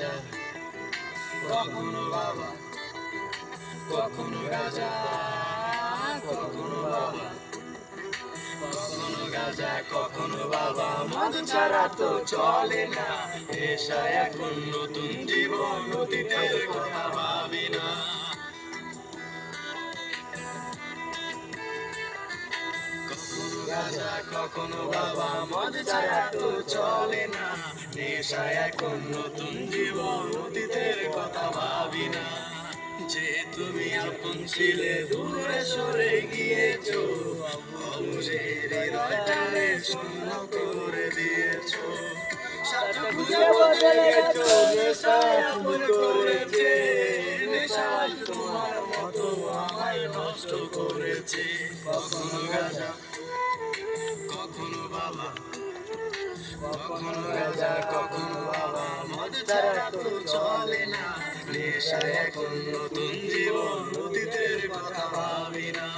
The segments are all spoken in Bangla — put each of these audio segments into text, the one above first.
গাঁজা, কখনো বাবা, কখনো গাঁজা, কখনো বাবা, কখনো গাঁজা, কখনো বাবা। মদ ছাড়া তো চলে না, নেশা এখন নতুন জীবন, অতীতের কথা ভাবি না। কখনো গাঁজা, কখনো বাবা, মদ ছাড়া তো চলে না, নেশা এখন নতুন জীবন, অতীতের কথা ভাবি না। যে তুমি আপন ছিলে দূরে সরে গিয়েছো, অবুঝে হৃদয়টারে শূন্য করে দিয়েছো। সাথে খুঁজে বদলে গেছো, নেশা আপন করেছে, নেশা তোমার মতো আমায় নষ্ট করেছে। কখনো গাঁজা, কখনো বাবা, কখনো গাঁজা, কখনো বাবা, মদ ছাড়া তো চলে না, নেশা এখন নতুন জীবন, অতীতের কথা ভাবি না।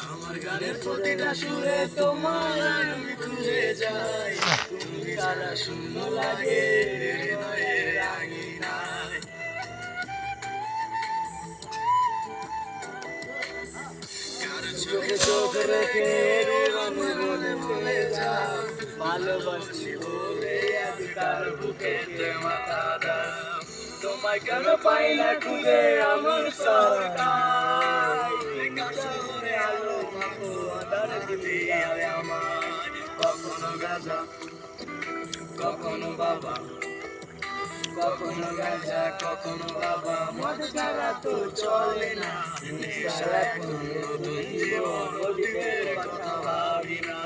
আমার গানের প্রতিটা সুরে তোমার আমি খুঁজে যাই, তুমি ছাড়া শূন্য লাগে হৃদয়ের আঙিনায়। কার চোখে চোখ রেখে মনে মনে ভুলে যাও, ভালোবাসি বলে আজ কার বুকেতে মাথা দাও। তোমায় কেন পাই না খুঁজে আমার সরকার, শহরে আলো মাখো আধার দিবি আমায়। কখনো গাঁজা, কখনো বাবা, কখনো গাঁজা, কখনো বাবা, মদ ছাড়া তো চলে না, নেশা এখন নতুন জীবন, অতীতের কথা ভাবি না।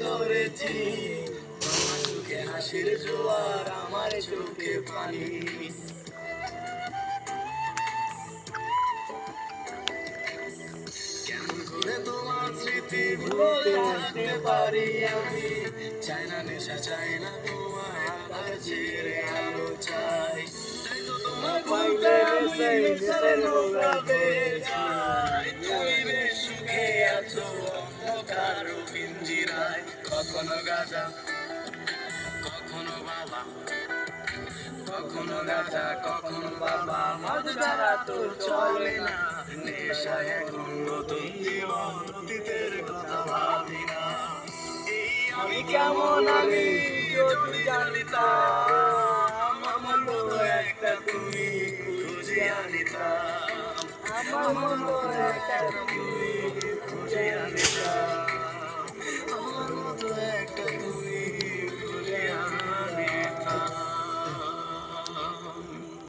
ধরেছি তোমার চোখে হাসির জোয়ার, আমার চোখে পানি। কেমন করে তোমার স্মৃতি ভুলে আসতে পারি আমি, চাই না নেশা, চাই না তোমায় আবার ছেড়ে আলো চাই। তাই তো তোমার পাইলে নেশার নৌকা পেয়ে যাই, তুমি বেশ সুখে আছো অন্ধকার পিঞ্জিরায়। কখনো গাঁজা, কখনো বাবা, কখনো গাঁজা, কখনো বাবা, মদ ছাড়া তো চলে না, নেশা এখন নতুন জীবন, অতীতের কথা ভাবি না। এই আমি কেমন আমি যদি জানিতাম, আমার মতো একটা তুমি খুঁজে আনিতাম, আমার মতো একটা তুমি খুঁজে আনিতাম।